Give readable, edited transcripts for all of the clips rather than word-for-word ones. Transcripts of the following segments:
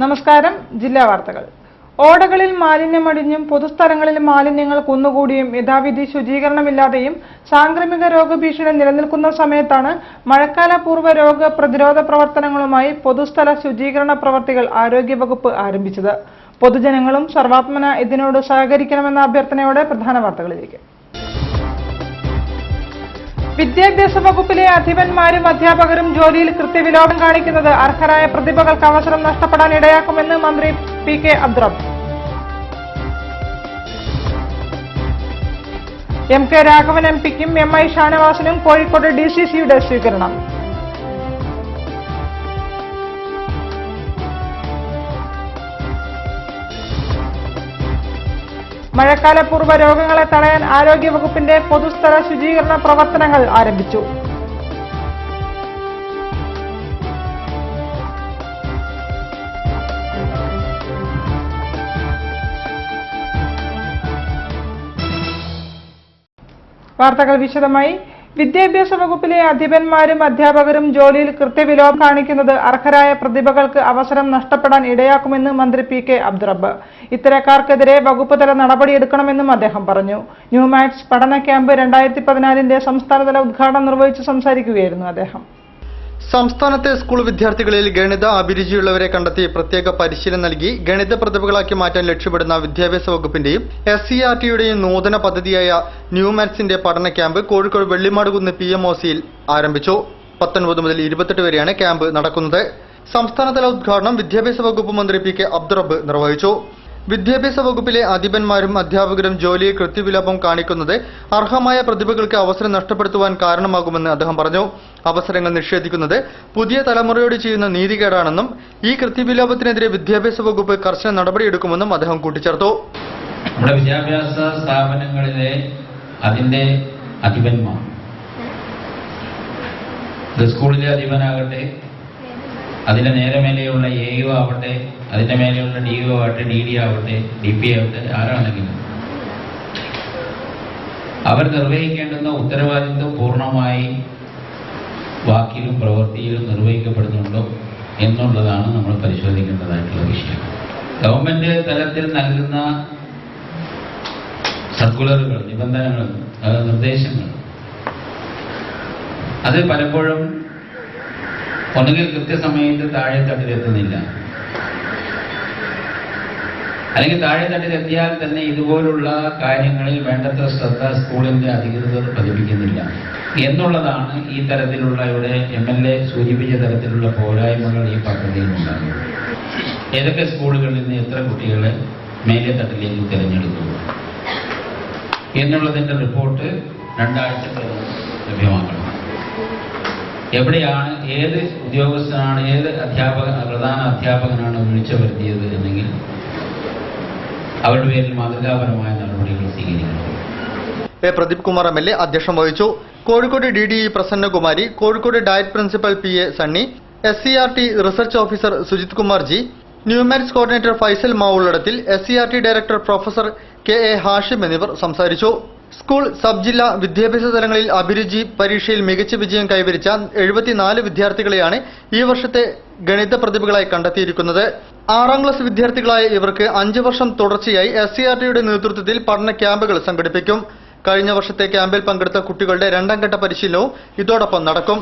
നമസ്കാരം. ജില്ലാ വാർത്തകൾ. ഓടകളിൽ മാലിന്യമടിഞ്ഞും പൊതുസ്ഥലങ്ങളിൽ മാലിന്യങ്ങൾ കുന്നുകൂടിയും യഥാവിധി ശുചീകരണമില്ലാതെയും സാംക്രമിക രോഗഭീഷണി നിലനിൽക്കുന്ന സമയത്താണ് മഴക്കാലപൂർവ്വ രോഗപ്രതിരോധ പ്രവർത്തനങ്ങളുമായി പൊതുസ്ഥല ശുചീകരണ പ്രവർത്തികൾ ആരോഗ്യവകുപ്പ് ആരംഭിച്ചത്. പൊതുജനങ്ങളും സർവാത്മന ഇതിനോട് സഹകരിക്കണമെന്ന അഭ്യർത്ഥനയോടെ പ്രധാന വാർത്തകളിലേക്ക്. വിദ്യാഭ്യാസ വകുപ്പിലെ അധിപന്മാരും അധ്യാപകരും ജോലിയിൽ കൃത്യവിലോപം കാണിക്കുന്നത് അർഹരായ പ്രതിഭകൾക്ക് അവസരം നഷ്ടപ്പെടാൻ ഇടയാക്കുമെന്ന് മന്ത്രി PK Abdurabb. MK Raghavan MPക്കും MI ഷാനവാസിനും Kozhikode DCCയുടെ സ്വീകരണം. മഴക്കാലപൂർവ്വ രോഗങ്ങളെ തടയാൻ ആരോഗ്യവകുപ്പിന്റെ പൊതുസ്ഥല ശുചീകരണ പ്രവർത്തനങ്ങൾ ആരംഭിച്ചു. വാർത്തകൾ വിശദമായി. വിദ്യാഭ്യാസ വകുപ്പിലെ അധിപന്മാരും അധ്യാപകരും ജോലിയിൽ കൃത്യവിലോപം കാണിക്കുന്നത് അർഹരായ പ്രതിഭകൾക്ക് അവസരം നഷ്ടപ്പെടാൻ ഇടയാക്കുമെന്ന് മന്ത്രി PK അബ്ദുറബ്ബ്. ഇത്തരക്കാർക്കെതിരെ വകുപ്പ് തല നടപടിയെടുക്കണമെന്നും അദ്ദേഹം പറഞ്ഞു. ന്യൂ മാത്സ് പഠന ക്യാമ്പ് 2014 സംസ്ഥാനതല ഉദ്ഘാടനം നിർവഹിച്ച് സംസാരിക്കുകയായിരുന്നു അദ്ദേഹം. സംസ്ഥാനത്തെ സ്കൂൾ വിദ്യാർത്ഥികളിൽ ഗണിത അഭിരുചിയുള്ളവരെ കണ്ടെത്തി പ്രത്യേക പരിശീലനം നൽകി ഗണിത പ്രതിഭകളാക്കി മാറ്റാൻ ലക്ഷ്യമിടുന്ന വിദ്യാഭ്യാസ വകുപ്പിന്റെയും SCERTയുടെയും നൂതന പദ്ധതിയായ ന്യൂ മാത്സിന്റെ പഠന ക്യാമ്പ് കോഴിക്കോട് വെള്ളിമാടുകുന്ന് PMOCയിൽ ആരംഭിച്ചു. 19 മുതൽ 28 വരെയാണ് ക്യാമ്പ് നടക്കുന്നത്. സംസ്ഥാനതല ഉദ്ഘാടനം വിദ്യാഭ്യാസ വകുപ്പ് മന്ത്രി PK അബ്ദുറബ്ബ് നിർവഹിച്ചു. വിദ്യാഭ്യാസ വകുപ്പിലെ അധിപന്മാരും അധ്യാപകരും ജോലിയിൽ കൃത്യവിലോപം കാണിക്കുന്നത് അർഹമായ പ്രതിഭകൾക്ക് അവസരം നഷ്ടപ്പെടുത്തുവാൻ കാരണമാകുമെന്ന് അദ്ദേഹം പറഞ്ഞു. അവസരങ്ങൾ നിഷേധിക്കുന്നത് പുതിയ തലമുറയോട് ചെയ്യുന്ന നീതികേടാണെന്നും ഈ കൃത്യവിലോപത്തിനെതിരെ വിദ്യാഭ്യാസ വകുപ്പ് കർശന നടപടിയെടുക്കുമെന്നും അദ്ദേഹം കൂട്ടിച്ചേർത്തു. നമ്മുടെ വിദ്യാഭ്യാസ സ്ഥാപനങ്ങളിലെ അതിന്റെ അധിപന്മാർ, സ്കൂളിലെ അധിപനാകട്ടെ, അതിന്റെ നേരെ മേലെയുള്ള AO ആവട്ടെ, അതിന്റെ മേലെയുള്ള DO ആവട്ടെ, DD ആവട്ടെ, DP ആവട്ടെ, ആരാണെങ്കിലും അവർ നിർവഹിക്കേണ്ടുന്ന ഉത്തരവാദിത്വം പൂർണ്ണമായി വാക്കിലും പ്രവൃത്തിയിലും നിർവഹിക്കപ്പെടുന്നുണ്ടോ എന്നുള്ളതാണ് നമ്മൾ പരിശോധിക്കേണ്ടതായിട്ടുള്ള വിഷയം. ഗവൺമെന്റ് തലത്തിൽ നൽകുന്ന സർക്കുലറുകൾ, നിബന്ധനകൾ, നിർദ്ദേശങ്ങൾ അത് പലപ്പോഴും ഒന്നുകിൽ കൃത്യസമയത്ത് താഴെത്തട്ടിലെത്തുന്നില്ല, അല്ലെങ്കിൽ താഴെത്തട്ടിലെത്തിയാൽ തന്നെ ഇതുപോലുള്ള കാര്യങ്ങളിൽ വേണ്ടത്ര ശ്രദ്ധ സ്കൂളിന്റെ അധികൃതർ പതിപ്പിക്കുന്നില്ല എന്നുള്ളതാണ് ഈ തരത്തിലുള്ള ഇവിടെ MLA സൂചിപ്പിച്ച തരത്തിലുള്ള പോരായ്മകൾ ഈ പദ്ധതിയിൽ ഉണ്ടാകുന്നത്. ഏതൊക്കെ സ്കൂളുകളിൽ നിന്ന് എത്ര കുട്ടികളെ മേലെ തട്ടിലേക്ക് തിരഞ്ഞെടുക്കുന്നു എന്നുള്ളതിന്റെ റിപ്പോർട്ട് 2 ആഴ്ചക്കകം ലഭ്യമാക്കണം. എവിടെയാണ്, ഏത് ഉദ്യോഗസ്ഥനാണ്, ഏത് പ്രധാന അധ്യാപകനാണ് വീഴ്ച വരുത്തിയത് എന്നെങ്കിൽ അവരുടെ പേരിൽ മാതൃകാപരമായ നടപടികൾ സ്വീകരിക്കണം. പ്രദീപ് കുമാർ MLA അധ്യക്ഷം വഹിച്ചു. Kozhikode DDE Prasannakumari, Kozhikode diet principal PA Sunny, SCERT research officer Sujith Kumar G, new maths coordinator Faisal Mavulladathil, SCERT director professor KA Hashim എന്നിവർ സംസാരിച്ചു. സ്കൂൾ, സബ് ജില്ലാ വിദ്യാഭ്യാസ തലങ്ങളിൽ അഭിരുചി പരീക്ഷയിൽ മികച്ച വിജയം കൈവരിച്ച 74 വിദ്യാർത്ഥികളെയാണ് ഈ വർഷത്തെ ഗണിത പ്രതിഭകളായി കണ്ടെത്തിയിരിക്കുന്നത്. 6ാം ക്ലാസ് വിദ്യാർത്ഥികളായ ഇവർക്ക് 5 വർഷം തുടർച്ചയായി SCERTയുടെ നേതൃത്വത്തിൽ പഠന ക്യാമ്പുകൾ സംഘടിപ്പിക്കും. കഴിഞ്ഞ വർഷത്തെ ക്യാമ്പിൽ പങ്കെടുത്ത കുട്ടികളുടെ 2ാം ഘട്ട പരിശീലനവും ഇതോടൊപ്പം നടക്കും.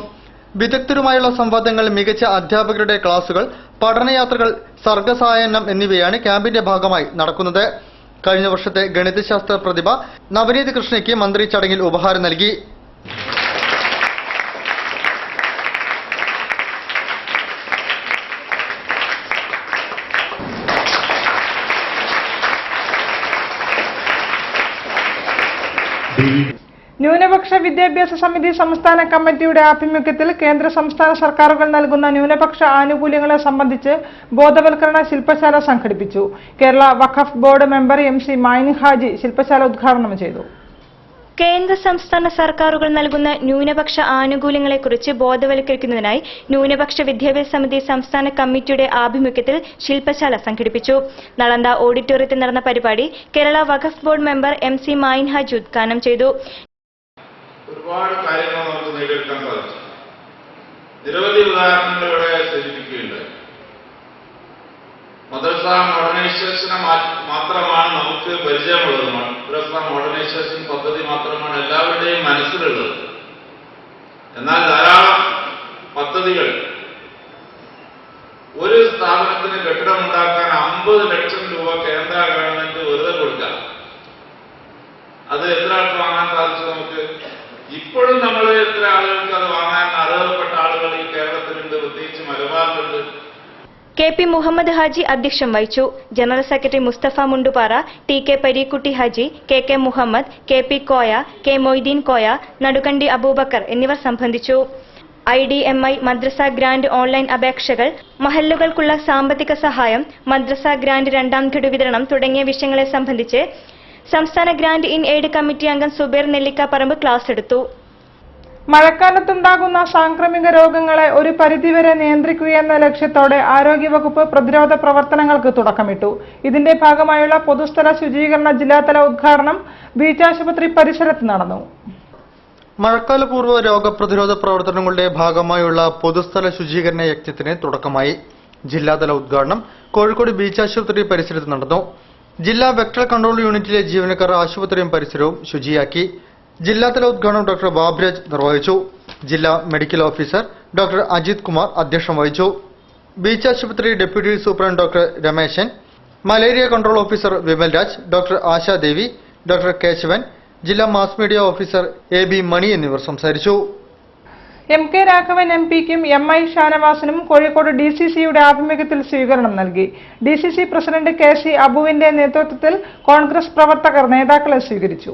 വിദഗ്ധരുമായുള്ള സംവാദങ്ങൾ, മികച്ച അധ്യാപകരുടെ ക്ലാസുകൾ, പഠനയാത്രകൾ, സർഗസായനം എന്നിവയാണ് ക്യാമ്പിന്റെ ഭാഗമായി നടക്കുന്നത്. കഴിഞ്ഞ വർഷത്തെ ഗണിതശാസ്ത്ര പ്രതിഭ നവനീത് കൃഷ്ണയ്ക്ക് മന്ത്രി ചടങ്ങിൽ ഉപഹാരം നൽകി. ന്യൂനപക്ഷ വിദ്യാഭ്യാസ സമിതി സംസ്ഥാന കമ്മിറ്റിയുടെ ആഭിമുഖ്യത്തിൽ കേന്ദ്ര സംസ്ഥാന സർക്കാരുകൾ നൽകുന്ന ന്യൂനപക്ഷ ആനുകൂല്യങ്ങളെ സംബന്ധിച്ച് ബോധവൽക്കരണ ശില്പശാല സംഘടിപ്പിച്ചു. Kerala Waqf board member MC Mayin Haji ശില്പശാല ഉദ്ഘാടനം ചെയ്തു. കേന്ദ്ര സംസ്ഥാന സർക്കാരുകൾ നൽകുന്ന ന്യൂനപക്ഷ ആനുകൂല്യങ്ങളെക്കുറിച്ച് ബോധവൽക്കരിക്കുന്നതിനായി ന്യൂനപക്ഷ വിദ്യാഭ്യാസ സമിതി സംസ്ഥാന കമ്മിറ്റിയുടെ ആഭിമുഖ്യത്തിൽ ശില്പശാല സംഘടിപ്പിച്ചു. നളന്ദ ഓഡിറ്റോറിയത്തിൽ നടന്ന പരിപാടി Kerala Waqf board member MC Mayin Haji ഉദ്ഘാടനം ചെയ്തു. ഒരുപാട് കാര്യങ്ങൾ നമുക്ക് നേടിയെടുക്കാൻ സാധിച്ചു. നിരവധി ഉദാഹരണങ്ങൾ ഇവിടെ സൂചിപ്പിക്കുകയുണ്ട്. മദ്രസ മോഡേണൈസേഷന് മാത്രമാണ് നമുക്ക് പരിചയമുള്ളത്. മദ്രസ മോഡേണൈസേഷൻ പദ്ധതി മാത്രമാണ് എല്ലാവരുടെയും മനസ്സിലുള്ളത്. എന്നാൽ ധാരാളം പദ്ധതികൾ, ഒരു സ്ഥാപനത്തിന് കെട്ടിടമുണ്ടാക്കാൻ 50 ലക്ഷം രൂപ കേന്ദ്ര ഗവൺമെന്റ് വെറുതെ കൊടുക്കുക. അത് എത്ര ആൾക്ക് വാങ്ങാൻ സാധിച്ചു? നമുക്ക് ഇപ്പോഴും നമ്മൾ എത്ര ആളുകൾക്ക് അത് വാങ്ങാൻ അർഹതപ്പെട്ട ആളുകൾ ഈ കേരളത്തിലുണ്ട്, പ്രത്യേകിച്ച് മലബാറിലുണ്ട്. KP മുഹമ്മദ് ഹാജി അധ്യക്ഷം വഹിച്ചു. General secretary Musthafa Mundupara, TK Pareekutty Haji, KK Muhammad, KP Koya, K Moideen Koya, Nadukandi Abubakar എന്നിവർ സംബന്ധിച്ചു. IDMI മദ്രസ ഗ്രാന്റ് ഓൺലൈൻ അപേക്ഷകൾ, മഹല്ലുകൾക്കുള്ള സാമ്പത്തിക സഹായം, മദ്രസ ഗ്രാന്റ് രണ്ടാം ഘടു വിതരണം തുടങ്ങിയ വിഷയങ്ങളെ സംബന്ധിച്ച് സംസ്ഥാന ഗ്രാന്റ് ഇൻ എയ്ഡ് കമ്മിറ്റി അംഗം സുബൈർ നെല്ലിക്കാപ്പറമ്പ് ക്ലാസ് എടുത്തു. മഴക്കാലത്തുണ്ടാകുന്ന സാംക്രമിക രോഗങ്ങളെ ഒരു പരിധിവരെ നിയന്ത്രിക്കുകയെന്ന ലക്ഷ്യത്തോടെ ആരോഗ്യവകുപ്പ് പ്രതിരോധ പ്രവർത്തനങ്ങൾക്ക് തുടക്കമിട്ടു. ഇതിന്റെ ഭാഗമായുള്ള പൊതുസ്ഥല ശുചീകരണ ജില്ലാതല ഉദ്ഘാടനം ബീച്ച് ആശുപത്രി പരിസരത്ത് നടന്നു. മഴക്കാലപൂർവ്വ രോഗപ്രതിരോധ പ്രവർത്തനങ്ങളുടെ ഭാഗമായുള്ള പൊതുസ്ഥല ശുചീകരണ യജ്ഞത്തിന് തുടക്കമായി. ജില്ലാതല ഉദ്ഘാടനം കോഴിക്കോട് ബീച്ച് ആശുപത്രി പരിസരത്ത് നടന്നു. ജില്ലാ വെക്ടർ കൺട്രോൾ യൂണിറ്റിലെ ജീവനക്കാർ ആശുപത്രിയും പരിസരവും ശുചിയാക്കി. ജില്ലാതല ഉദ്ഘാടനം ഡോക്ടർ ബാബ്രാജ് നിർവഹിച്ചു. ജില്ലാ medical officer doctor Ajith Kumar അധ്യക്ഷം വഹിച്ചു. ബീച്ച് ആശുപത്രി deputy superintendent doctor Rameshan, malaria control officer Vimal Raj, doctor Ashadevi, doctor Keshavan, ജില്ലാ mass media officer AB Mani എന്നിവർ സംസാരിച്ചു. MK രാഘവൻ MPക്കും MI ഷാനവാസിനും കോഴിക്കോട് DCCയുടെ ആഭിമുഖ്യത്തിൽ സ്വീകരണം നൽകി. DCC പ്രസിഡന്റ് KC അബുവിന്റെ നേതൃത്വത്തിൽ കോൺഗ്രസ് പ്രവർത്തകർ നേതാക്കളെ സ്വീകരിച്ചു.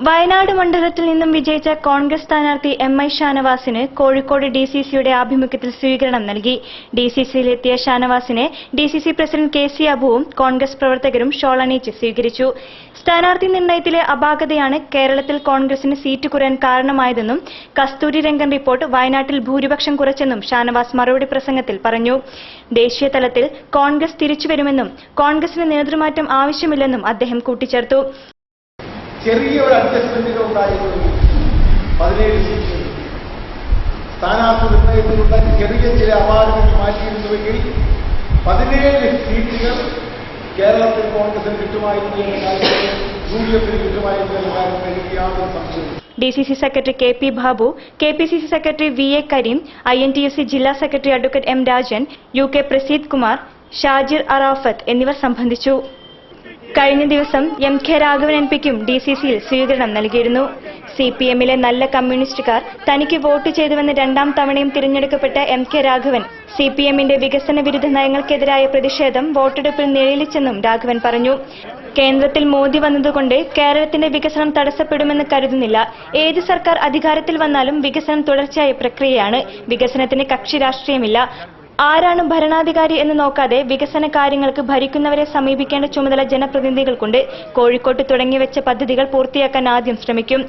വയനാട് മണ്ഡലത്തിൽ നിന്നും വിജയിച്ച കോൺഗ്രസ് സ്ഥാനാർത്ഥി MI ഷാനവാസിന് കോഴിക്കോട് DCCയുടെ ആഭിമുഖ്യത്തിൽ സ്വീകരണം നൽകി. DCCയിലെത്തിയ ഷാനവാസിനെ DCC പ്രസിഡന്റ് KC അബുവും കോൺഗ്രസ് പ്രവർത്തകരും ഷോളണിയിച്ച് സ്വീകരിച്ചു. സ്ഥാനാർത്ഥി നിർണയത്തിലെ അപാകതയാണ് കേരളത്തിൽ കോൺഗ്രസിന് സീറ്റ് കുറയാൻ കാരണമായതെന്നും കസ്തൂരി രംഗൻ റിപ്പോർട്ട് വയനാട്ടിൽ ഭൂരിപക്ഷം കുറച്ചെന്നും ഷാനവാസ് മറുപടി പ്രസംഗത്തിൽ പറഞ്ഞു. ദേശീയ തലത്തിൽ കോൺഗ്രസ് തിരിച്ചുവരുമെന്നും കോൺഗ്രസിന് നേതൃമാറ്റം ആവശ്യമില്ലെന്നും അദ്ദേഹം കൂട്ടിച്ചേർത്തു. ചെറിയ ഒരു അഡ്ജസ്റ്റ്മെന്റുകൾ ഉണ്ടായിരുന്നു. 17 സീറ്റുകൾ സ്ഥാനാർത്ഥി നിർണയത്തിലുള്ള ചെറിയ ചില അപാകതകൾ മാറ്റിയിരുന്നുവെങ്കിൽ 17 സീറ്റുകൾ കേരളത്തിൽ കോൺഗ്രസിന് കിട്ടുമായിരുന്നു എന്ന കാര്യത്തിൽ UDFന് കിട്ടുമായിരുന്നു എന്ന കാര്യത്തിൽ എനിക്ക് യാതൊരു സംശയവും. DCC secretary KP Babu, KPCC secretary VA Kareem, INTUC ജില്ലാ secretary advocate M Rajan, UK Praseed Kumar, Shajir Arafat എന്നിവർ സംബന്ധിച്ചു. കഴിഞ്ഞ ദിവസം MK രാഘവൻ MPക്കും DCCയിൽ സ്വീകരണം നൽകിയിരുന്നു. CPMലെ നല്ല കമ്മ്യൂണിസ്റ്റുകാർ തനിക്ക് വോട്ട് ചെയ്തുവെന്ന് രണ്ടാം തവണയും തിരഞ്ഞെടുക്കപ്പെട്ട MK രാഘവൻ CPMന്റെ വികസന വിരുദ്ധ നയങ്ങൾക്കെതിരായ പ്രതിഷേധം വോട്ടെടുപ്പിൽ നിഴലിച്ചെന്നും രാഘവൻ പറഞ്ഞു. കേന്ദ്രത്തിൽ മോദി വന്നതുകൊണ്ട് കേരളത്തിന്റെ വികസനം തടസ്സപ്പെടുമെന്ന് കരുതുന്നില്ല. ഏത് സർക്കാർ അധികാരത്തിൽ വന്നാലും വികസനം തുടർച്ചയായ പ്രക്രിയയാണ്. വികസനത്തിന് കക്ഷി രാഷ്ട്രീയമില്ല. ആരാണ് ഭരണാധികാരി എന്ന് നോക്കാതെ വികസന കാര്യങ്ങൾക്ക് ഭരിക്കുന്നവരെ സമീപിക്കേണ്ട ചുമതല ജനപ്രതിനിധികൾക്കുണ്ട്. കോഴിക്കോട്ട് തുടങ്ങിവെച്ച പദ്ധതികൾ പൂർത്തിയാക്കാൻ ആദ്യം ശ്രമിക്കും.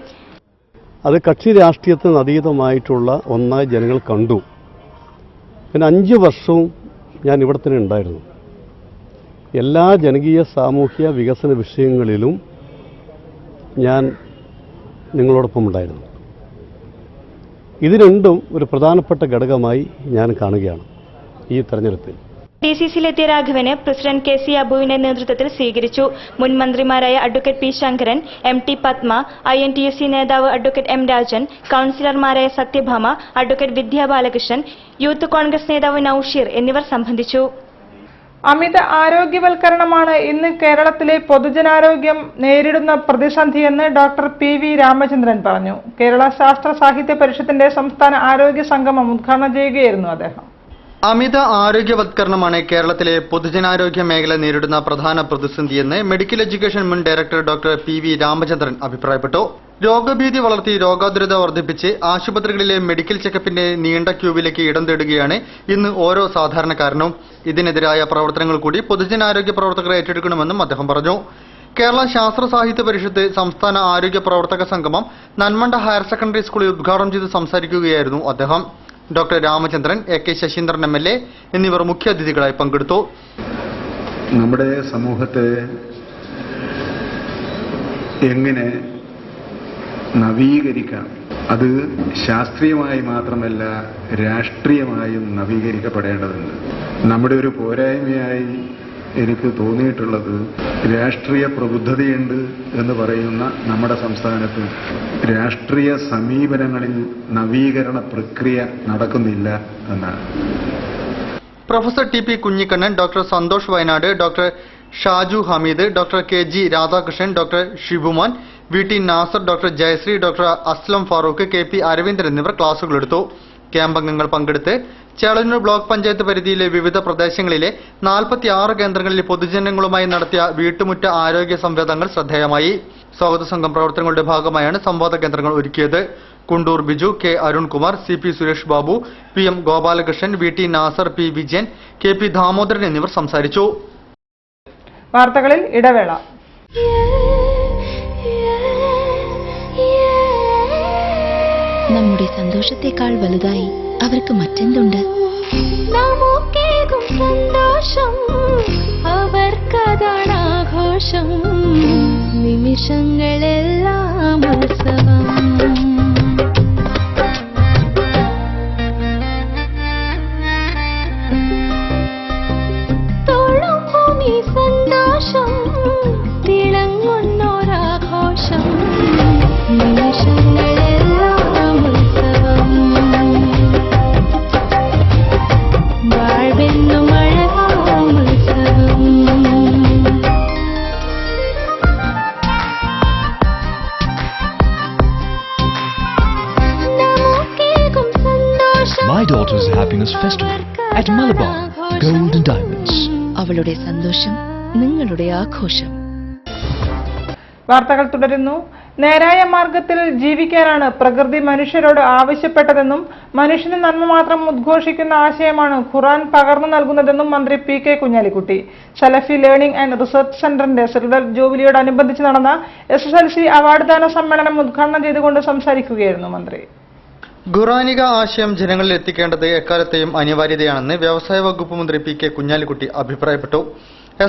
അത് കക്ഷി രാഷ്ട്രീയത്തിന് അതീതമായിട്ടുള്ള ഒന്നായി ജനങ്ങൾ കണ്ടു. പിന്നെ 5 വർഷവും ഞാൻ ഇവിടെ തന്നെ ഉണ്ടായിരുന്നു. എല്ലാ ജനകീയ സാമൂഹ്യ വികസന വിഷയങ്ങളിലും ഞാൻ നിങ്ങളോടൊപ്പം ഉണ്ടായിരുന്നു. ഇത് രണ്ടും ഒരു പ്രധാനപ്പെട്ട ഘടകമായി ഞാൻ കാണുകയാണ് ഈ തെരഞ്ഞെടുപ്പിൽ. DCCയിലെത്തിയ രാഘവന് പ്രസിഡന്റ് KC അബുവിന്റെ നേതൃത്വത്തിൽ സ്വീകരിച്ചു. മുൻ മന്ത്രിമാരായ advocate P Shankaran, MT Padma, INTUC നേതാവ് അഡ്വക്കേറ്റ് M രാജൻ, കൌൺസിലർമാരായ Sathyabhama, advocate Vidya Balakrishnan, youth congress നേതാവ് നൌഷീർ എന്നിവർ സംബന്ധിച്ചു. അമിത ആരോഗ്യവൽക്കരണമാണ് ഇന്ന് കേരളത്തിലെ പൊതുജനാരോഗ്യം നേരിടുന്ന പ്രതിസന്ധിയെന്ന് ഡോക്ടർ PV രാമചന്ദ്രൻ പറഞ്ഞു. കേരള ശാസ്ത്ര സാഹിത്യ പരിഷത്തിന്റെ സംസ്ഥാന ആരോഗ്യ സംഗമം ഉദ്ഘാടനം ചെയ്യുകയായിരുന്നു അദ്ദേഹം. അമിത ആരോഗ്യവത്കരണമാണ് കേരളത്തിലെ പൊതുജനാരോഗ്യ മേഖല നേരിടുന്ന പ്രധാന പ്രതിസന്ധിയെന്ന് മെഡിക്കൽ എഡ്യൂക്കേഷൻ മുൻ ഡയറക്ടർ ഡോക്ടർ PV രാമചന്ദ്രൻ അഭിപ്രായപ്പെട്ടു. രോഗഭീതി വളർത്തി രോഗാതുരത വർദ്ധിപ്പിച്ച് ആശുപത്രികളിലെ മെഡിക്കൽ ചെക്കപ്പിന്റെ നീണ്ട ക്യൂവിലേക്ക് ഇടം തേടുകയാണ് ഇന്ന് ഓരോ സാധാരണക്കാരനും. ഇതിനെതിരായ പ്രവർത്തനങ്ങൾ കൂടി പൊതുജനാരോഗ്യ പ്രവർത്തകർ ഏറ്റെടുക്കണമെന്നും അദ്ദേഹം പറഞ്ഞു. കേരള ശാസ്ത്ര സാഹിത്യ പരിഷത്ത് സംസ്ഥാന ആരോഗ്യ പ്രവർത്തക സംഗമം നന്മണ്ട ഹയർ സെക്കൻഡറി സ്കൂളിൽ ഉദ്ഘാടനം ചെയ്ത് സംസാരിക്കുകയായിരുന്നു അദ്ദേഹം. Doctor Ramachandran, AK Saseendran MLA എന്നിവർ മുഖ്യാതിഥികളായി പങ്കെടുത്തു. നമ്മുടെ സമൂഹത്തെ എങ്ങനെ നവീകരിക്കാം, അത് ശാസ്ത്രീയമായി മാത്രമല്ല രാഷ്ട്രീയമായും നവീകരിക്കപ്പെടേണ്ടതുണ്ട്. നമ്മുടെ ഒരു പോരായ്മയായി എനിക്ക് തോന്നിയിട്ടുള്ളത് രാഷ്ട്രീയ പ്രബുദ്ധതയുണ്ട് എന്ന് പറയുന്ന നമ്മുടെ സംസ്ഥാനത്ത് രാഷ്ട്രീയ സമീപനങ്ങളിൽ നവീകരണ പ്രക്രിയ നടക്കുന്നില്ല എന്നാണ്. Professor TP Kunhikannan, doctor Santhosh Wayanad, doctor Shaju Hameed, doctor KG Radhakrishnan, doctor Shibumon, VT Nasar, doctor Jayasree, doctor Aslam Farooq, KP Aravindan എന്നിവർ ക്ലാസുകളെടുത്തു. ക്യാമ്പ് അംഗങ്ങൾ പങ്കെടുത്ത് ചേളന്നൂർ ബ്ലോക്ക് പഞ്ചായത്ത് പരിധിയിലെ വിവിധ പ്രദേശങ്ങളിലെ 46 കേന്ദ്രങ്ങളിൽ പൊതുജനങ്ങളുമായി നടത്തിയ വീട്ടുമുറ്റ ആരോഗ്യ സംവാദങ്ങൾ ശ്രദ്ധേയമായി. സ്വാഗത സംഘം പ്രവർത്തനങ്ങളുടെ ഭാഗമായാണ് സംവാദ കേന്ദ്രങ്ങൾ ഒരുക്കിയത്. Kundoor Biju, K Arunkumar, CP Suresh Babu, PM Gopalakrishnan, VT Nasar, P Vijayan, KP Damodaran എന്നിവർ സംസാരിച്ചു. വാർത്തകളിൽ ഇടവേള. നമ്മുടെ സന്തോഷത്തെക്കാൾ വലുതായി അവർക്ക് മറ്റെന്തുണ്ട്? നമുക്കേകും സന്തോഷം അവർക്കതാണ് ആഘോഷം. നിമിഷങ്ങളെല്ലാം ഉത്സവം. തോളും ഈ സന്തോഷം തിളങ്ങുന്നൊരാഘോഷം. നിമിഷങ്ങളെല്ലാം ഉത്സവം. വാഴ്വെന്നും അഴകാം ഉത്സവം. നമുക്കേകും സന്തോഷം. My daughter's happiness festival at Malabar Gold and Diamonds. അവളുടെ സന്തോഷം നിങ്ങളുടെ ആഘോഷം. വാർത്തകൾ തുടരുന്നു. നേരായ മാർഗത്തിൽ ജീവിക്കാനാണ് പ്രകൃതി മനുഷ്യരോട് ആവശ്യപ്പെട്ടതെന്നും മനുഷ്യന് നന്മ മാത്രം ഉദ്ഘോഷിക്കുന്ന ആശയമാണ് ഖുർആൻ പകർന്നു നൽകുന്നതെന്നും മന്ത്രി PK Kunhalikutty Salafi learning and research സെന്ററിന്റെ സിൽവർ ജൂബിലിയോടനുബന്ധിച്ച് നടന്ന SSLC അവാർഡ് ദാന സമ്മേളനം ഉദ്ഘാടനം ചെയ്തുകൊണ്ട് സംസാരിക്കുകയായിരുന്നു മന്ത്രി. ഖുറാനിക ആശയം ജനങ്ങളിൽ എത്തിക്കേണ്ടത് എക്കാലത്തെയും അനിവാര്യതയാണെന്ന് വ്യവസായ വകുപ്പ് മന്ത്രി PK കുഞ്ഞാലിക്കുട്ടി അഭിപ്രായപ്പെട്ടു.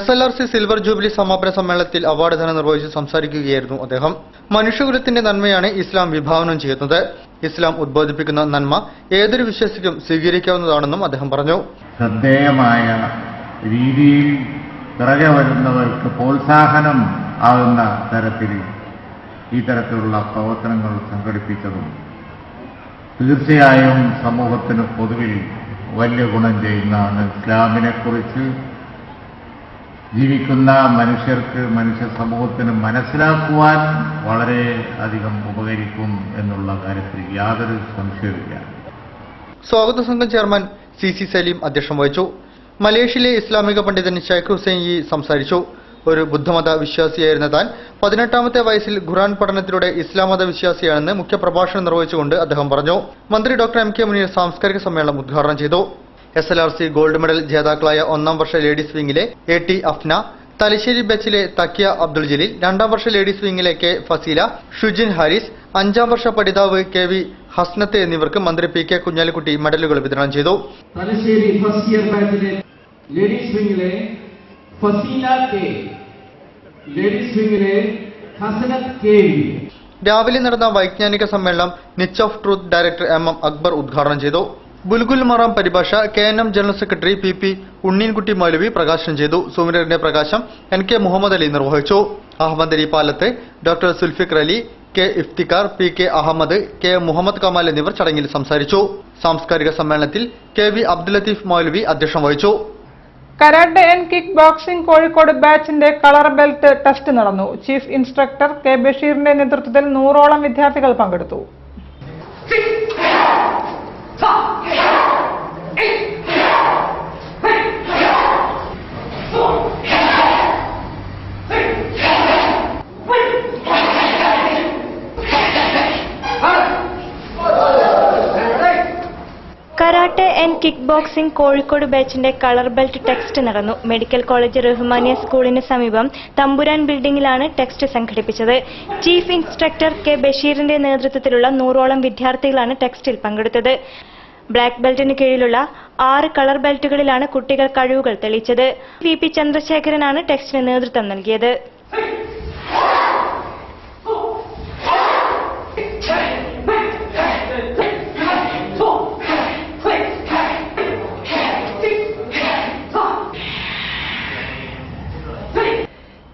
SLRC സിൽവർ ജൂബിലി സമാപന സമ്മേളനത്തിൽ അവാർഡ് ദാനം നിർവഹിച്ച് സംസാരിക്കുകയായിരുന്നു അദ്ദേഹം. മനുഷ്യകുലത്തിന്റെ നന്മയാണ് ഇസ്ലാം വിഭാവനം ചെയ്യുന്നത്. ഇസ്ലാം ഉദ്ബോധിപ്പിക്കുന്ന നന്മ ഏതൊരു വിശ്വാസിക്കും സ്വീകരിക്കാവുന്നതാണെന്നും അദ്ദേഹം പറഞ്ഞു. ശ്രദ്ധേയമായ രീതിയിൽ പിറകെ വരുന്നവർക്ക് പ്രോത്സാഹനം ആകുന്ന തരത്തിൽ ഈ തരത്തിലുള്ള പ്രവർത്തനങ്ങൾ സംഘടിപ്പിച്ചതും തീർച്ചയായും സമൂഹത്തിന് പൊതുവിൽ വലിയ ഗുണം ചെയ്യുന്നതാണ്. ഇസ്ലാമിനെക്കുറിച്ച് ജീവിക്കുന്ന മനുഷ്യർക്ക്, മനുഷ്യ സമൂഹത്തിന് മനസ്സിലാക്കുവാൻ വളരെ അധികം ഉപകരിക്കും എന്നുള്ള കാര്യത്തിൽ യാതൊരു സംശയവുമില്ല. സ്വാഗത സംഘം ചെയർമാൻ CC സലീം അധ്യക്ഷം വഹിച്ചു. മലേഷ്യയിലെ ഇസ്ലാമിക പണ്ഡിതൻ ഷെയ്ഖ് ഹുസൈൻ ഇ സംസാരിച്ചു. ഒരു ബുദ്ധമത വിശ്വാസിയായിരുന്ന താൻ 18ാമത്തെ വയസ്സിൽ ഖുർആൻ പഠനത്തിലൂടെ ഇസ്ലാം മത വിശ്വാസിയാണെന്ന് മുഖ്യപ്രഭാഷണം നിർവഹിച്ചുകൊണ്ട് അദ്ദേഹം പറഞ്ഞു. മന്ത്രി ഡോക്ടർ MK മുനീർ സാംസ്കാരിക സമ്മേളനം ഉദ്ഘാടനം ചെയ്തു. SLRC ഗോൾഡ് മെഡൽ ജേതാക്കളായ 1ാം വർഷ ലേഡീസ് വിംഗിലെ AT അഫ്ന, തലശ്ശേരി ബാച്ചിലെ തക്കിയ അബ്ദുൾ ജലീൽ, 2ാം വർഷ ലേഡീസ് വിംഗിലെ K ഫസീല, ഷുജിൻ ഹാരിസ്, 5ാം വർഷ പഠിതാവ് KV ഹസ്നത്ത് എന്നിവർക്ക് മന്ത്രി PK കുഞ്ഞാലിക്കുട്ടി മെഡലുകൾ വിതരണം ചെയ്തു. തലശ്ശേരി ഫസ്റ്റ് ഇയർ ബാച്ചിലെ ലേഡീസ് വിംഗിലെ ഫസീല K, ലേഡീസ് വിംഗിലെ ഹസനത്ത് K. രാവിലെ നടന്ന വൈജ്ഞാനിക സമ്മേളനം niche of truth director MM Akbar ഉദ്ഘാടനം ചെയ്തു. ബുൽഗുൽ മറാം പരിഭാഷ KNM general secretary PP Unneenkutty Moulavi പ്രകാശനം ചെയ്തു. സുമിരന്റെ പ്രകാശം NK മുഹമ്മദ് അലി നിർവഹിച്ചു. Ahammad Ali Palath, doctor Zulfiqar Ali, K Iftikhar, PK Ahammad, K Muhammad Kamal എന്നിവർ ചടങ്ങിൽ സംസാരിച്ചു. സാംസ്കാരിക സമ്മേളനത്തിൽ KV അബ്ദുൽ ലത്തീഫ് മൗലവി അധ്യക്ഷം വഹിച്ചു. Karate and kick boxing Kozhikode ബാച്ചിന്റെ കളർ ബെൽറ്റ് ടെസ്റ്റ് നടന്നു. ചീഫ് ഇൻസ്ട്രക്ടർ K ബഷീറിന്റെ നേതൃത്വത്തിൽ 100ഓളം വിദ്യാർത്ഥികൾ പങ്കെടുത്തു. കിക്ക് ബോക്സിംഗ് കോഴിക്കോട് ബാച്ചിന്റെ കളർ ബെൽറ്റ് ടെക്സ്റ്റ് നടന്നു. മെഡിക്കൽ കോളേജ് റഹ്മാനിയ സ്കൂളിന് സമീപം തമ്പുരാൻ ബിൽഡിംഗിലാണ് ടെക്സ്റ്റ് സംഘടിപ്പിച്ചത്. ചീഫ് ഇൻസ്ട്രക്ടർ കെ ബഷീറിന്റെ നേതൃത്വത്തിലുള്ള 100ഓളം വിദ്യാർത്ഥികളാണ് ടെക്സ്റ്റിൽ പങ്കെടുത്തത്. ബ്ലാക്ക് ബെൽറ്റിന് കീഴിലുള്ള 6 കളർ ബെൽറ്റുകളിലാണ് കുട്ടികൾ കഴിവുകൾ തെളിയിച്ചത്. VP ചന്ദ്രശേഖരനാണ് ടെക്സ്റ്റിന് നേതൃത്വം നൽകിയത്.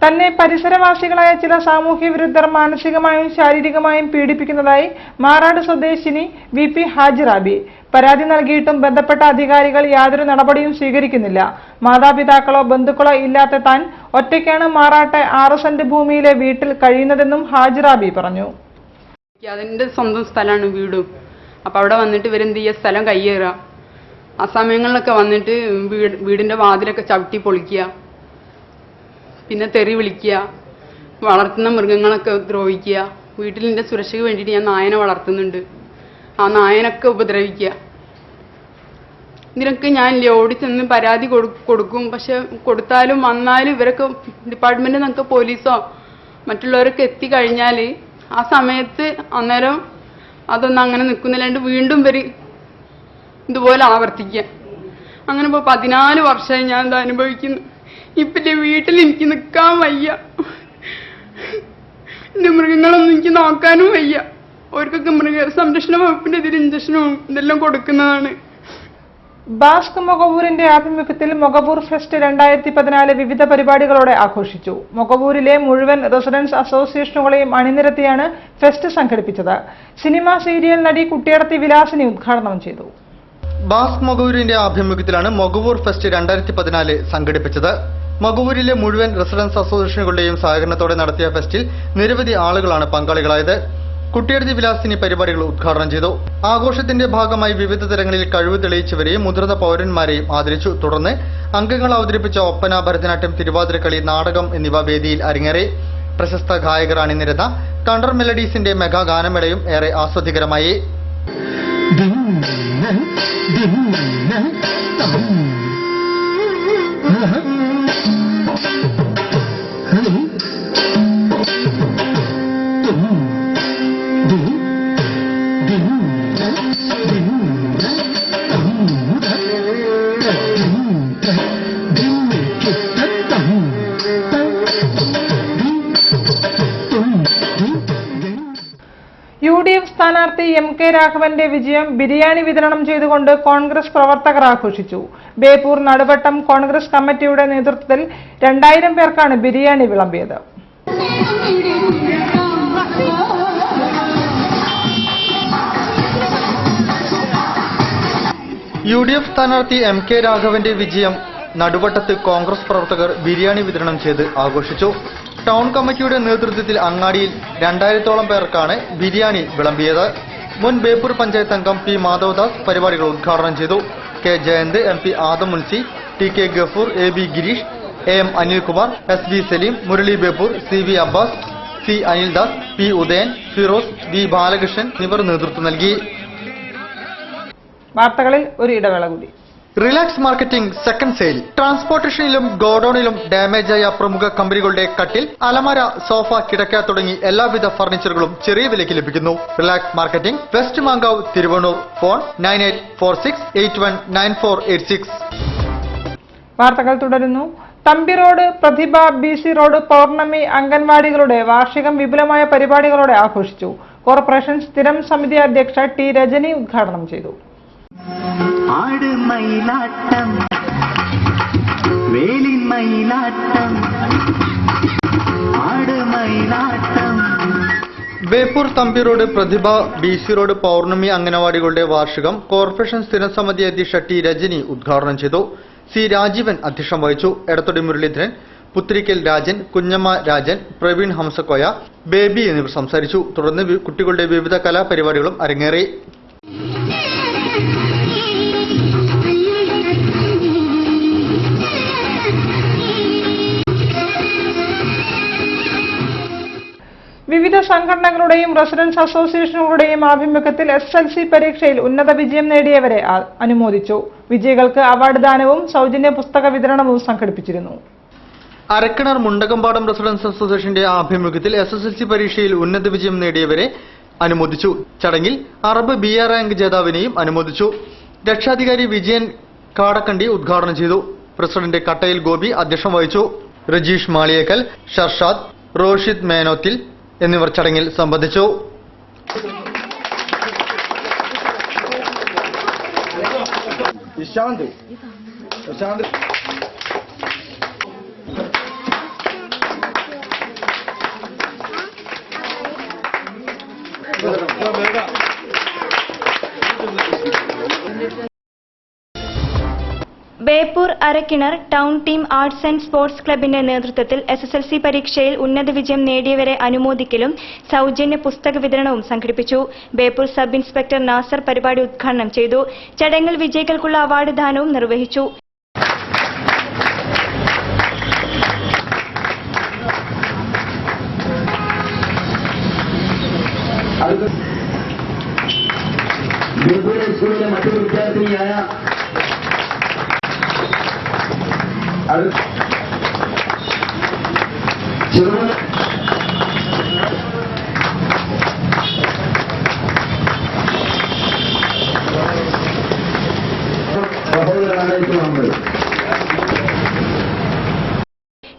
തന്നെ പരിസരവാസികളായ ചില സാമൂഹ്യ വിരുദ്ധർ മാനസികമായും ശാരീരികമായും പീഡിപ്പിക്കുന്നതായി മാറാട് സ്വദേശിനി VP ഹാജിറാബി. പരാതി നൽകിയിട്ടും ബന്ധപ്പെട്ട അധികാരികൾ യാതൊരു നടപടിയും സ്വീകരിക്കുന്നില്ല. മാതാപിതാക്കളോ ബന്ധുക്കളോ ഇല്ലാത്ത താൻ ഒറ്റയ്ക്കാണ് മാറാട്ടെ 6 സെന്റ് ഭൂമിയിലെ വീട്ടിൽ കഴിയുന്നതെന്നും ഹാജിറാബി പറഞ്ഞു. അതെന്റെ സ്വന്തം സ്ഥലമാണ്, വീടും. അപ്പൊ അവിടെ വന്നിട്ട് ഇവരെന്ത് ചെയ്യുക, സ്ഥലം കയ്യേറുക. ആ സമയങ്ങളിലൊക്കെ വന്നിട്ട് വീടിന്റെ വാതിലൊക്കെ ചവിട്ടി പൊളിക്കുക, പിന്നെ തെറി വിളിക്കുക, വളർത്തുന്ന മൃഗങ്ങളൊക്കെ ദ്രോഹിക്കുക. വീട്ടിലിൻ്റെ സുരക്ഷയ്ക്ക് വേണ്ടിയിട്ട് ഞാൻ നായനെ വളർത്തുന്നുണ്ട്, ആ നായനൊക്കെ ഉപദ്രവിക്കുക. ഇതിനൊക്കെ ഞാൻ ഓടി ചെന്ന് പരാതി കൊടുക്കും. പക്ഷെ കൊടുത്താലും വന്നാലും ഇവരൊക്കെ ഡിപ്പാർട്ട്മെന്റിൽ നിന്നൊക്കെ പോലീസോ മറ്റുള്ളവരൊക്കെ എത്തിക്കഴിഞ്ഞാൽ ആ സമയത്ത് അന്നേരം അതൊന്നും അങ്ങനെ നിൽക്കുന്നില്ലാണ്ട് വീണ്ടും ഇവർ ഇതുപോലെ ആവർത്തിക്കുക. അങ്ങനെ ഇപ്പോൾ 14 വർഷമായി ഞാൻ ഇത് അനുഭവിക്കുന്നു. ഇപ്പം വീട്ടിൽ എനിക്ക് നിൽക്കാൻ വയ്യ, എൻ്റെ മൃഗങ്ങളൊന്നും എനിക്ക് നോക്കാനും വയ്യ. അവർക്കൊക്കെ മൃഗസംരക്ഷണ വകുപ്പിന്റെ ഇതിൽ ഇഞ്ചക്ഷനും ഇതെല്ലാം കൊടുക്കുന്നതാണ്. ബാസ്ക് മൊഗവൂരിന്റെ ആഭിമുഖ്യത്തിൽ മൊഗവൂർ ഫെസ്റ്റ് 2014 വിവിധ പരിപാടികളോടെ ആഘോഷിച്ചു. മൊഗവൂരിലെ മുഴുവൻ റെസിഡൻസ് അസോസിയേഷനുകളെയും അണിനിരത്തിയാണ് ഫെസ്റ്റ് സംഘടിപ്പിച്ചത്. സിനിമാ സീരിയൽ നടി കുട്ടിയടത്തി വിലാസിനി ഉദ്ഘാടനം ചെയ്തു. ബാസ്ക് മൊഗവൂരിന്റെ ആഭിമുഖ്യത്തിലാണ് മൊഗവൂർ ഫെസ്റ്റ് 2014 സംഘടിപ്പിച്ചത്. മൊഗവൂരിലെ മുഴുവൻ റെസിഡൻസ് അസോസിയേഷനുകളുടെയും സഹകരണത്തോടെ നടത്തിയ ഫെസ്റ്റിൽ നിരവധി ആളുകളാണ് പങ്കാളികളായത്. കുട്ടിയടത്തി വിലാസിനി പരിപാടികൾ ഉദ്ഘാടനം ചെയ്തു. ആഘോഷത്തിന്റെ ഭാഗമായി വിവിധ തരങ്ങളിൽ കഴിവ് തെളിയിച്ചവരെയും മുതിർന്ന പൗരന്മാരെയും ആദരിച്ചു. തുടർന്ന് അംഗങ്ങൾ അവതരിപ്പിച്ച ഒപ്പന, ഭരതനാട്യം, തിരുവാതിരക്കളി, നാടകം എന്നിവ വേദിയിൽ അരങ്ങേറി. പ്രശസ്ത ഗായകർ അണിനിരന്ന കണ്ടർ മെലഡീസിന്റെ മെഗാ ഗാനമേളയും ഏറെ ആസ്വാദികരമായി. UDF സ്ഥാനാർത്ഥി MK രാഘവന്റെ വിജയം ബിരിയാണി വിതരണം ചെയ്തുകൊണ്ട് കോൺഗ്രസ് പ്രവർത്തകർ ആഘോഷിച്ചു. ബേപ്പൂർ നടുവട്ടം കോൺഗ്രസ് കമ്മിറ്റിയുടെ നേതൃത്വത്തിൽ 2000 പേർക്കാണ് ബിരിയാണി വിളമ്പിയത്. UDF സ്ഥാനാർത്ഥി MK രാഘവന്റെ വിജയം നടുവട്ടത്ത് കോൺഗ്രസ് പ്രവർത്തകർ ബിരിയാണി വിതരണം ചെയ്ത് ആഘോഷിച്ചു. ടൗൺ കമ്മിറ്റിയുടെ നേതൃത്വത്തിൽ അങ്ങാടിയിൽ 2000ഓളം പേർക്കാണ് ബിരിയാണി വിളമ്പിയത്. മുൻ ബേപ്പൂർ പഞ്ചായത്ത് അംഗം P മാധവദാസ് പരിപാടികൾ ഉദ്ഘാടനം ചെയ്തു. K Jayanth, MP Adam Munshi, TK Gafoor, AB Gireesh, AM Anilkumar, SB Saleem, Murali Beypore, CV Abbas, C Anildas, P Udayan, Firoz, V Balakrishnan എന്നിവർ നേതൃത്വം നൽകി. വാർത്തകളിൽ ഒരു ഇടവേള കൂടി. Relax marketing second sale. ട്രാൻസ്പോർട്ടേഷനിലും ഗോഡൌണിലും ഡാമേജായ പ്രമുഖ കമ്പനികളുടെ കട്ടിൽ, അലമാര, സോഫ, കിടക്ക തുടങ്ങി എല്ലാവിധ ഫർണിച്ചറുകളും ചെറിയ വിലയ്ക്ക് ലഭിക്കുന്നു. Relax marketing, west Mankavu, Thiruvannur. Phone 9846819486. വാർത്തകൾ തുടരുന്നു. തമ്പി റോഡ്, പ്രതിഭ, BC റോഡ്, പൗർണമി അംഗൻവാടികളുടെ വാർഷികം വിപുലമായ പരിപാടികളോടെ ആഘോഷിച്ചു. കോർപ്പറേഷൻ സ്ഥിരം സമിതി അധ്യക്ഷ T രജനി ഉദ്ഘാടനം ചെയ്തു. ബേപ്പൂർ തമ്പി റോഡ്, പ്രതിഭ, BC റോഡ്, പൗർണമി അംഗനവാടികളുടെ വാർഷികം കോർപ്പറേഷൻ സ്ഥിരം സമിതി അധ്യക്ഷ T രജനി ഉദ്ഘാടനം ചെയ്തു. C രാജീവൻ അധ്യക്ഷം വഹിച്ചു. എടത്തൊടി മുരളീധരൻ, പുത്തിരിക്കൽ രാജൻ, കുഞ്ഞമ്മ രാജൻ, പ്രവീൺ ഹംസക്കോയ, ബേബി എന്നിവർ സംസാരിച്ചു. തുടർന്ന് കുട്ടികളുടെ വിവിധ കലാപരിപാടികളും അരങ്ങേറി. വിവിധ സംഘടനകളുടെയും റെസിഡൻസ് അസോസിയേഷനുകളുടെയും ആഭിമുഖ്യത്തിൽ SSLC പരീക്ഷയിൽ ഉന്നത വിജയം നേടിയവരെ അനുമോദിച്ചു. വിജയികൾക്ക് അവാർഡ് ദാനവും സൗജന്യ പുസ്തക വിതരണവും സംഘടിപ്പിച്ചിരുന്നു. അരക്കിണർ മുണ്ടകമ്പാടം റെസിഡൻസ് അസോസിയേഷന്റെ ആഭിമുഖ്യത്തിൽ SSLC പരീക്ഷയിൽ ഉന്നത വിജയം നേടിയവരെ അനുമോദിച്ചു. ചടങ്ങിൽ അറബ് BA റാങ്ക് ജേതാവിനെയും അനുമോദിച്ചു. രക്ഷാധികാരി വിജയൻ കാടക്കണ്ടി ഉദ്ഘാടനം ചെയ്തു. പ്രസിഡന്റ് കട്ടയിൽ ഗോപി അധ്യക്ഷം വഹിച്ചു. രജീഷ് മാളിയേക്കൽ, ഷർഷാദ്, റോഷിദ് മേനോത്തിൽ എന്നിവർ ചടങ്ങിൽ സംബന്ധിച്ചു. Beypore Arakkinar town team arts and sports ക്ലബിന്റെ നേതൃത്വത്തിൽ SSLC പരീക്ഷയിൽ ഉന്നത വിജയം നേടിയവരെ അനുമോദിക്കലും സൗജന്യ പുസ്തക വിതരണവും സംഘടിപ്പിച്ചു. ബേപ്പൂർ സബ് ഇൻസ്പെക്ടർ നാസർ പരിപാടി ഉദ്ഘാടനം ചെയ്തു. ചടങ്ങിൽ വിജയികൾക്കുള്ള അവാർഡ് ദാനവും നിർവഹിച്ചു. മറ്റൊരു വിദ്യാർത്ഥിനിയായ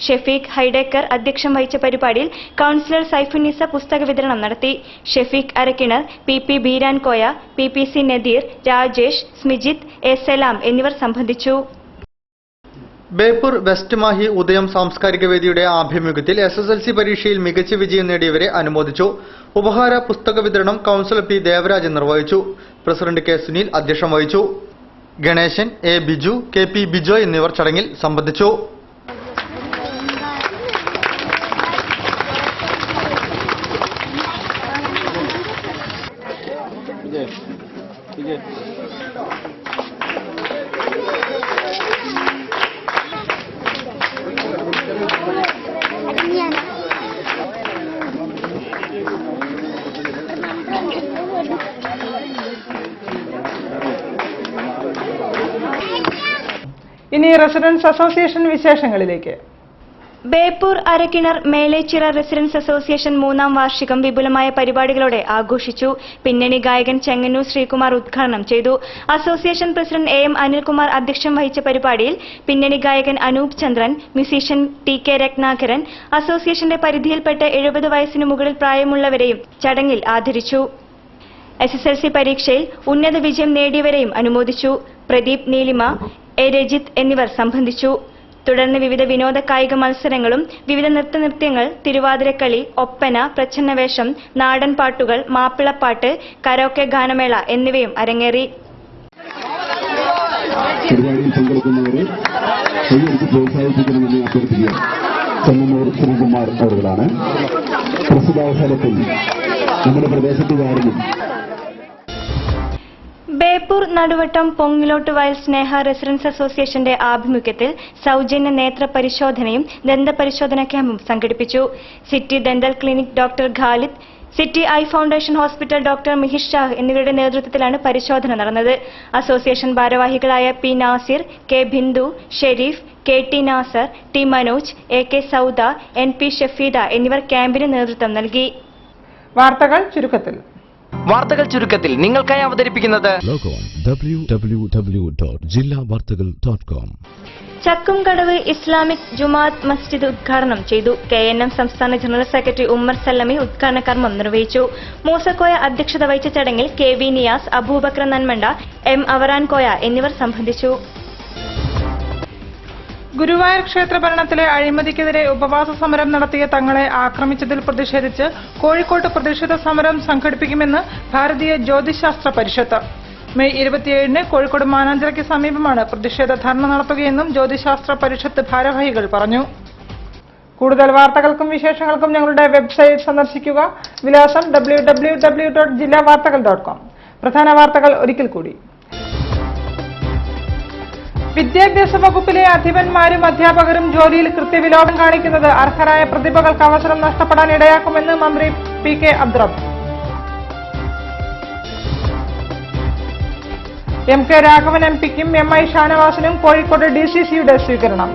ഷെഫീഖ് ഹൈഡേക്കർ അധ്യക്ഷം വഹിച്ച പരിപാടിയിൽ കൌൺസിലർ സൈഫുന്നിസ പുസ്തക വിതരണം നടത്തി. ഷെഫീഖ് അരക്കിണർ, PP ബീരാൻകോയ, PPC നദീർ, രാജേഷ്, സ്മിജിത്ത്, സലാം എന്നിവർ സംബന്ധിച്ചു. ബേപ്പൂർ വെസ്റ്റ് മാഹി ഉദയം സാംസ്കാരിക വേദിയുടെ ആഭിമുഖ്യത്തിൽ SSLC പരീക്ഷയിൽ മികച്ച വിജയം നേടിയവരെ അനുമോദിച്ചു. ഉപഹാര പുസ്തക വിതരണം കൌൺസിലർ P ദേവരാജൻ നിർവഹിച്ചു. പ്രസിഡന്റ് K സുനിൽ അധ്യക്ഷം വഹിച്ചു. ഗണേശൻ, A ബിജു, KP ബിജോയ് എന്നിവർ ചടങ്ങിൽ സംബന്ധിച്ചു. ഇനി റെസിഡൻസ് അസോസിയേഷൻ വിശേഷങ്ങളിലേക്ക്. ബേപ്പൂർ അരക്കിണർ മേലേച്ചിറ റെസിഡൻസ് അസോസിയേഷൻ 3ാം വാർഷികം വിപുലമായ പരിപാടികളോടെ ആഘോഷിച്ചു. പിന്നണി ഗായകൻ ചെങ്ങന്നൂർ ശ്രീകുമാർ ഉദ്ഘാടനം ചെയ്തു. അസോസിയേഷൻ പ്രസിഡന്റ് AM അനിൽകുമാർ അധ്യക്ഷം വഹിച്ച പരിപാടിയിൽ പിന്നണി ഗായകൻ അനൂപ് ചന്ദ്രൻ, മ്യൂസീഷ്യൻ TK രത്നാകരൻ, അസോസിയേഷന്റെ പരിധിയിൽപ്പെട്ട 70 വയസ്സിനു മുകളിൽ പ്രായമുള്ളവരെയും ചടങ്ങിൽ ആദരിച്ചു. SSLC പരീക്ഷയിൽ ഉന്നത വിജയം നേടിയവരെയും അനുമോദിച്ചു. പ്രദീപ്, നീലിമ, A രജിത്ത് എന്നിവർ സംബന്ധിച്ചു. തുടർന്ന് വിവിധ വിനോദ കായിക മത്സരങ്ങളും വിവിധ നൃത്തങ്ങൾ, തിരുവാതിരക്കളി, ഒപ്പന, പ്രച്ഛന്നവേഷം, നാടൻ പാട്ടുകൾ, മാപ്പിളപ്പാട്ട്, കരോക്കെ ഗാനമേള എന്നിവയും അരങ്ങേറി. പരിപാടിയിൽ പങ്കെടുക്കുന്നവരെ പ്രോത്സാഹിപ്പിക്കണമെന്ന് അഭ്യർത്ഥിക്കുക. ചെങ്ങന്നൂർ ശ്രീകുമാർ അവர்களാണ്. പ്രസ്തുതാവസരത്തിൽ നമ്മുടെ പ്രദേശത്തുകാരനും ബേപ്പൂർ നടുവട്ടം പൊങ്ങിലോട്ട് വയൽ സ്നേഹ റെസിഡൻസ് അസോസിയേഷന്റെ ആഭിമുഖ്യത്തിൽ സൗജന്യ നേത്ര പരിശോധനയും ദന്തപരിശോധന ക്യാമ്പും സംഘടിപ്പിച്ചു. City dental clinic doctor Khalid, city eye foundation hospital doctor Mihish Shah എന്നിവരുടെ നേതൃത്വത്തിലാണ് പരിശോധന നടന്നത്. അസോസിയേഷൻ ഭാരവാഹികളായ P Nasir, K Bindu, Sharif, KT Nasar, T Manoj, AK Sauda, NP Shafeeda എന്നിവർ ക്യാമ്പിന് നേതൃത്വം നൽകി. വാർത്തകൾ ചുരുക്കത്തിൽ നിങ്ങൾക്കായി അവതരിപ്പിക്കുന്നത് www.jillavartagal.com. ചക്കുംകടവ് ഇസ്ലാമിക് ജുമാഅത്ത് മസ്ജിദ് ഉദ്ഘാടനം ചെയ്തു. KNM സംസ്ഥാന ജനറൽ സെക്രട്ടറി ഉമ്മർ സല്ലമി ഉദ്ഘാടന കർമ്മം നിർവഹിച്ചു. മൂസക്കോയ അധ്യക്ഷത വഹിച്ച ചടങ്ങിൽ KV നിയാസ്, അബൂബക്കർ നന്മണ്ട, M അവറാൻകോയ എന്നിവർ സംബന്ധിച്ചു. ഗുരുവായൂർ ക്ഷേത്ര ഭരണത്തിലെ അഴിമതിക്കെതിരെ ഉപവാസ സമരം നടത്തിയ തങ്ങളെ ആക്രമിച്ചതിൽ പ്രതിഷേധിച്ച് കോഴിക്കോട്ട് പ്രതിഷേധ സമരം സംഘടിപ്പിക്കുമെന്ന് ഭാരതീയ ജ്യോതിശാസ്ത്ര പരിഷത്ത്. മെയ് 27-ന് കോഴിക്കോട് മാനാഞ്ചിറയ്ക്ക് സമീപമാണ് പ്രതിഷേധ ധർണ നടത്തുകയെന്നും ജ്യോതിശാസ്ത്ര പരിഷത്ത് ഭാരവാഹികൾ പറഞ്ഞു. കൂടുതൽ വാർത്തകൾക്കും വിശേഷങ്ങൾക്കും ഞങ്ങളുടെ വെബ്സൈറ്റ് സന്ദർശിക്കുക. വിലാസം www.jillavartagal.com. പ്രധാന വാർത്തകൾ ഒരിക്കൽ കൂടി. വിദ്യാഭ്യാസ വകുപ്പിലെ അധിപന്മാരും അധ്യാപകരും ജോലിയിൽ കൃത്യവിലോപം കാണിക്കുന്നത് അർഹരായ പ്രതിഭകൾക്ക് അവസരം നഷ്ടപ്പെടാൻ ഇടയാക്കുമെന്ന് മന്ത്രി PK Abdurabb. MK Raghavan MPക്കും MI ഷാനവാസിനും Kozhikode DCCയുടെ സ്വീകരണം.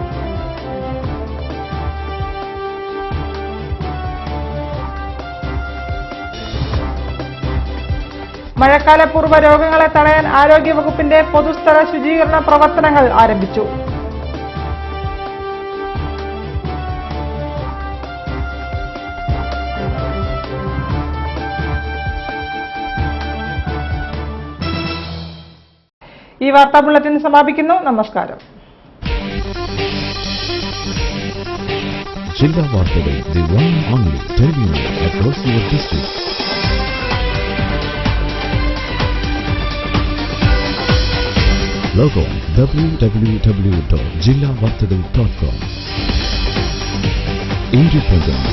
മഴക്കാലപൂർവ്വ രോഗങ്ങളെ തടയാൻ ആരോഗ്യവകുപ്പിന്റെ പൊതുസ്ഥല ശുചീകരണ പ്രവർത്തനങ്ങൾ ആരംഭിച്ചു. ഈ വാർത്താ ബുള്ളറ്റിൻ സമാപിക്കുന്നു. നമസ്കാരം. ജില്ലാ വാർത്തകൾ, the one and only television across your district. Log on www.jillavartagal.com. Independent,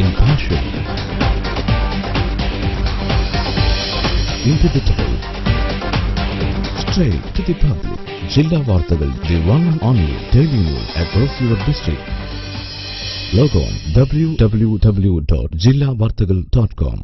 impartial, indivisible, straight to the public. Jilla Vartagal, the one and only daily news across your district. Log on www.jillavartagal.com.